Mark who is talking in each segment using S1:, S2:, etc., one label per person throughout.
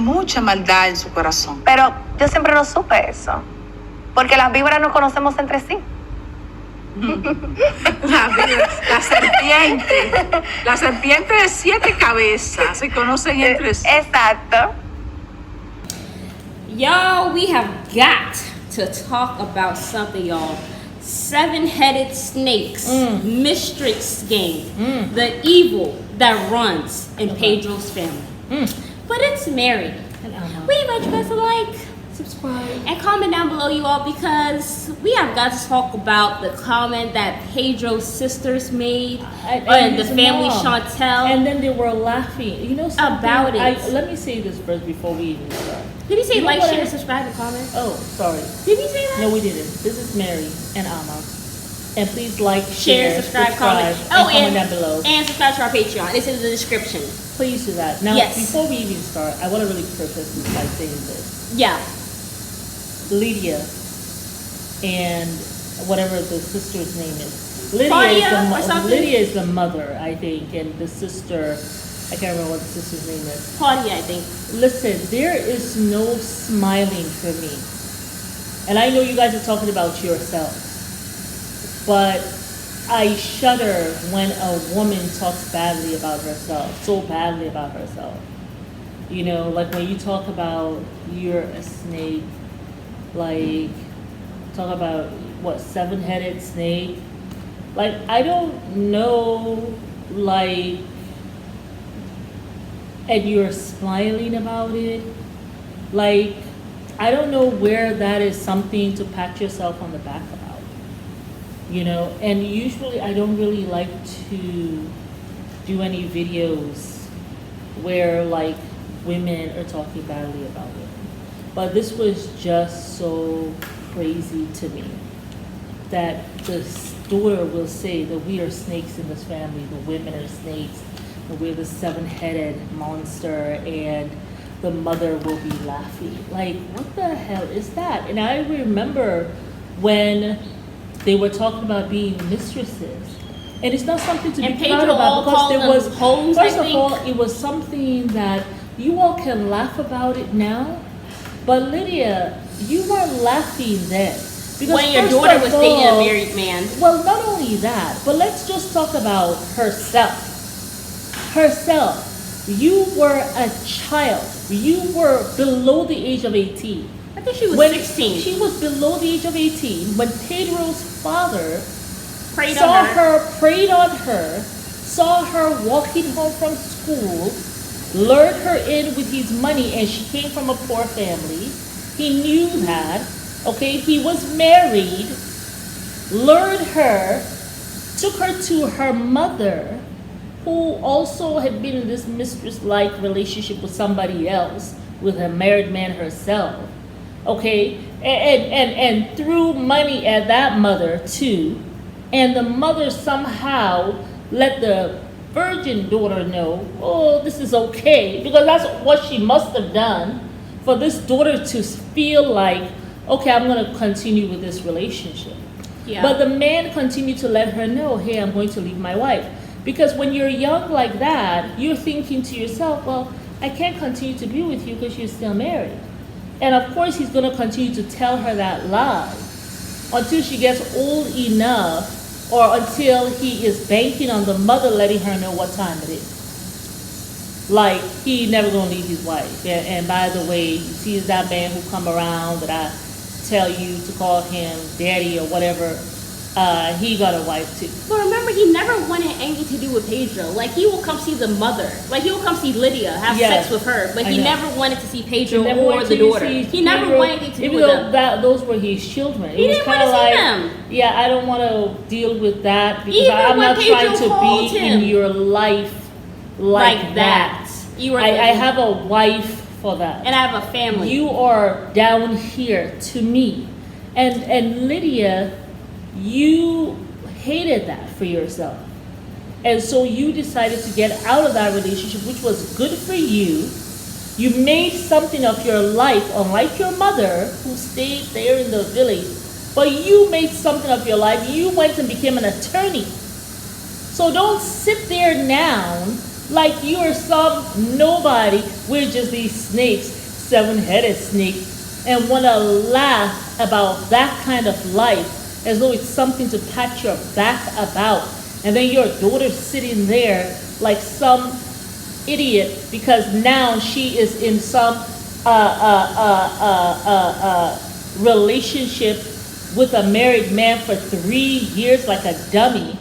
S1: mucha maldad en su corazón.
S2: Pero yo siempre no supe eso. Porque las víboras nos conocemos entre sí.
S1: La serpiente de 7 cabezas se conocen entre sí.
S2: Exacto.
S3: Y'all, we have got to talk about something, y'all. 7-headed snakes, Mistress game, the evil that runs in Pedro's family. But it's Mary. We invite you guys to like, subscribe, and comment down below, you all, because we have got to talk about the comment that Pedro's sisters made and the family Chantel.
S4: And then they were laughing. You know something?
S3: About it.
S4: Let me say this first before we even start.
S3: Did he say like, share, subscribe, and comment?
S4: Oh, sorry.
S3: Did he say that?
S4: No, we didn't. This is Mary and Amma. And please like,
S3: Share, subscribe, comment.
S4: and comment down below.
S3: And subscribe to our Patreon. It's in the description.
S4: Please do that. Now,
S3: Yes.
S4: before we even start, I want to really preface this by saying this.
S3: Yeah.
S4: Lydia and whatever the sister's name is.
S3: Claudia
S4: Lydia is the mother, I think, and the sister, I can't remember what the sister's name is.
S3: Claudia, I think.
S4: Listen, there is no smiling for me. And I know you guys are talking about yourselves, but I shudder when a woman talks badly about herself, so badly about herself. You know, like when you talk about you're a snake, like talk about what, 7-headed snake? Like, I don't know, like, and you're smiling about it. Like, I don't know where that is something to pat yourself on the back about, you know? And usually I don't really like to do any videos where like women are talking badly about women. But this was just so crazy to me that the daughter will say that we are snakes in this family, the women are snakes, and we're the 7-headed monster, and the mother will be laughing. Like, what the hell is that? And I remember when they were talking about being mistresses. And it's not something to be proud about, because there was,
S3: homes,
S4: first of all, it was something that you all can laugh about it now. But Lydia, you weren't laughing then. Because
S3: when your daughter was dating a married man.
S4: Well, not only that, but let's just talk about herself. Herself. You were a child. You were below the age of 18.
S3: I think she was 16.
S4: She was below the age of 18 when Pedro's father
S3: Prayed
S4: saw
S3: on her.
S4: prayed on her, saw her walking home from school, lured her in with his money, and she came from a poor family. He knew that. Okay, he was married, lured her, took her to her mother, who also had been in this mistress-like relationship with somebody else, with a married man herself. Okay, and threw money at that mother too, and the mother somehow let the virgin daughter know, oh, this is okay, because that's what she must have done for this daughter to feel like, okay, I'm going to continue with this relationship.
S3: Yeah.
S4: But the man continued to let her know, hey, I'm going to leave my wife. Because when you're young like that, you're thinking to yourself, well, I can't continue to be with you because you're still married. And of course, he's going to continue to tell her that lie until she gets old enough, or until he is banking on the mother letting her know what time it is. Like, he never going to leave his wife. And by the way, he sees that man who come around that I tell you to call him daddy or whatever, he got a wife too.
S3: But remember, he never wanted anything to do with Pedro. Like, he will come see the mother. Like, he will come see Lydia, have sex with her. But he never wanted to see Pedro or the daughter. He never wanted anything to do with them.
S4: Even though those were his children.
S3: He didn't want to see them.
S4: Yeah, I don't want to deal with that, because
S3: Even
S4: I'm
S3: when
S4: not
S3: Pedro
S4: trying to
S3: called
S4: be
S3: him
S4: in your life like that.
S3: You were
S4: I have a wife for that.
S3: and I have a family.
S4: You are down here to me. And Lydia, you hated that for yourself. And so you decided to get out of that relationship, which was good for you. You made something of your life, unlike your mother, who stayed there in the village. But you made something of your life. You went and became an attorney. So don't sit there now Like you're some nobody. We're just these snakes, 7-headed snake, and want to laugh about that kind of life as though it's something to pat your back about. And then your daughter's sitting there like some idiot because now she is in some relationship with a married man for 3 years like a dummy.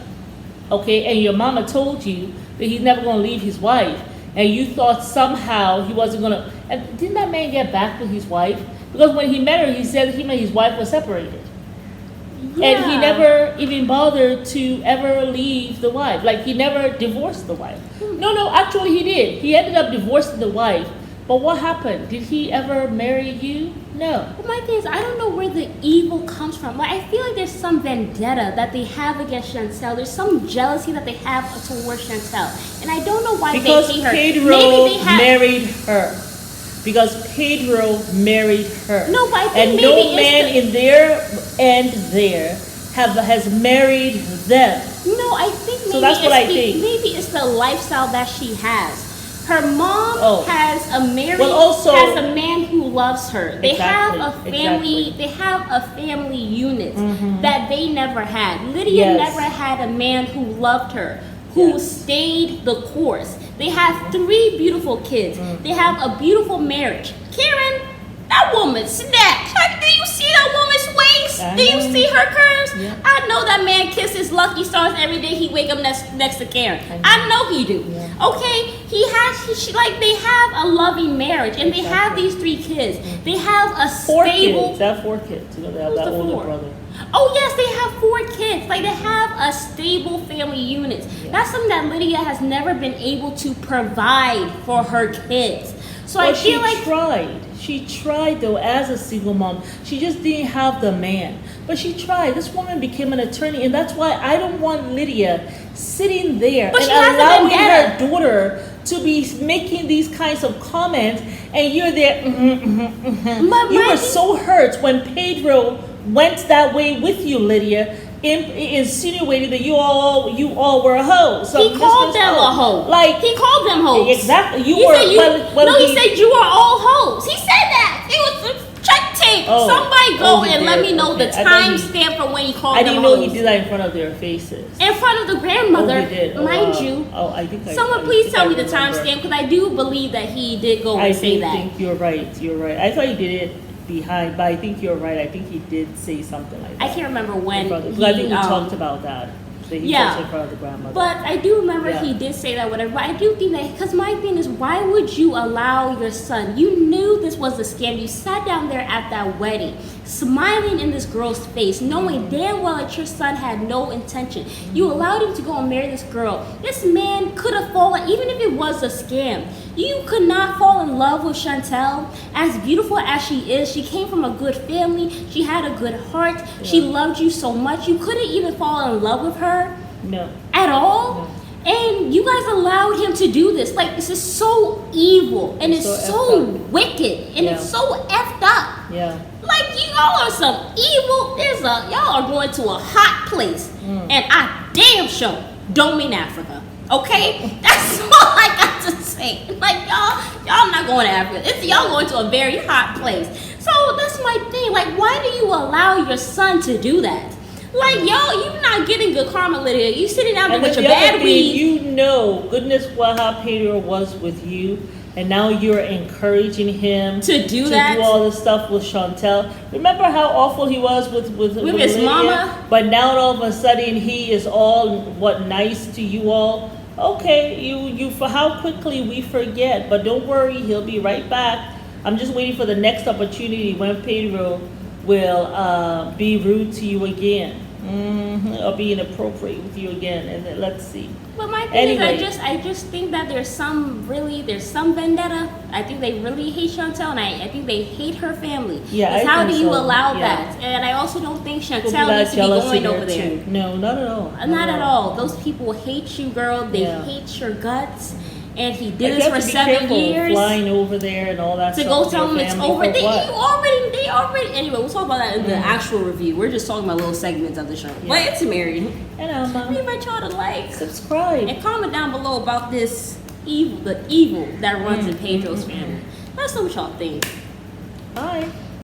S4: Okay, and your mama told you that he's never going to leave his wife, and you thought somehow he wasn't going to. And didn't that man get back with his wife? Because when he met her, he said him and his wife were separated. Yeah. And he never even bothered to ever leave the wife. Like, he never divorced the wife. No, actually he did. He ended up divorcing the wife. But what happened? Did he ever marry you? No.
S3: Well, my thing is, I don't know where the evil comes from. Like, I feel like there's some vendetta that they have against Chantel. There's some jealousy that they have towards Chantel. And I don't know why
S4: because
S3: they hate her.
S4: Pedro
S3: Maybe they have...
S4: married her. Because Pedro married her.
S3: No, but I think
S4: and
S3: maybe
S4: no man in their end there has married them.
S3: No, I think maybe
S4: so that's what I think.
S3: Maybe it's the lifestyle that she has. Her mom has a has a man who loves her. They have a family. They have a family unit that they never had. Lydia never had a man who loved her, who stayed the course. They have 3 beautiful kids. They have a beautiful marriage. Karen, that woman snatched. Do you see that woman's waist? Do you see her curves? Yeah. I know that man kisses Lucky Stars every day he wake up next to Karen. I know he do. Yeah. Okay, they have a loving marriage, and they have these 3 kids. They have a
S4: 4
S3: stable.
S4: Kids. They have 4 kids. You know, they have that older brother.
S3: Oh yes, they have 4 kids. Like, they have a stable family unit. Yeah. That's something that Lydia has never been able to provide for her kids. So I feel like she tried though as a single mom. She just didn't have the man. But she tried. This woman became an attorney, and that's why I don't want Lydia sitting there and allowing her daughter to be making these kinds of comments, and you're there. You were so hurt when Pedro went that way with you, Lydia, insinuating that you all were hoes. He called them a hoe.
S4: Like,
S3: he called them hoes.
S4: Exactly.
S3: He said you are all hoes. He said that. It was check tape. Somebody go and let me know the time stamp for when he called them hoes.
S4: I didn't know he did that in front of their faces.
S3: In front of the grandmother,
S4: mind
S3: you.
S4: I think
S3: someone please tell me the time stamp, because I do believe that he did go and say that.
S4: I think you're right. I thought he did it behind, but I think you're right. I think he did say something like that.
S3: I can't remember when.
S4: I think we talked about that. That he was in front of the grandmother.
S3: But I do remember he did say that, whatever. But I do think that, because my thing is, why would you allow your son? You knew this was a scam. You sat down there at that wedding, smiling in this girl's face, knowing damn well that your son had no intention. You allowed him to go and marry this girl. This man could have fallen, even if it was a scam. You could not fall in love with Chantel. As beautiful as she is, she came from a good family. She had a good heart. Yeah. She loved you so much. You couldn't even fall in love with her.
S4: No.
S3: At all. No. And you guys allowed him to do this. Like, this is so evil. And it's so wicked. And it's so effed up.
S4: Yeah.
S3: Like, y'all are some evil. Y'all are going to a hot place. And I damn sure don't mean Africa. Okay? That's all I got to say. Like, y'all not going to Africa. Y'all going to a very hot place. So that's my thing. Like, why do you allow your son to do that? Like, you're not getting good karma, Lydia. You sitting down there with your bad weed.
S4: You know, goodness, how Pedro was with you, and now you're encouraging him
S3: to do
S4: all this stuff with Chantel. Remember how awful he was with
S3: his
S4: Lydia?
S3: mama?
S4: But now all of a sudden he is all nice to you all. Okay, you for how quickly we forget, but don't worry, he'll be right back. I'm just waiting for the next opportunity when Pedro will be rude to you again, or be inappropriate with you again, and then let's see.
S3: But my thing is, I just think that there's some vendetta. I think they really hate Chantel, and I think they hate her family.
S4: Yeah,
S3: how do you allow that? And I also don't think Chantel needs to be going over there.
S4: Too. No, not at all.
S3: Not at all. Those people hate you, girl. They hate your guts. And he did this for 7 years.
S4: Flying over there and all that
S3: to go tell them it's over. They already. Anyway, we'll talk about that in the actual review. We're just talking about little segments of the show. Yeah. But it's married.
S4: And
S3: we invite y'all to like,
S4: subscribe,
S3: and comment down below about this evil, the evil that runs in Pedro's family. Let us know what y'all think.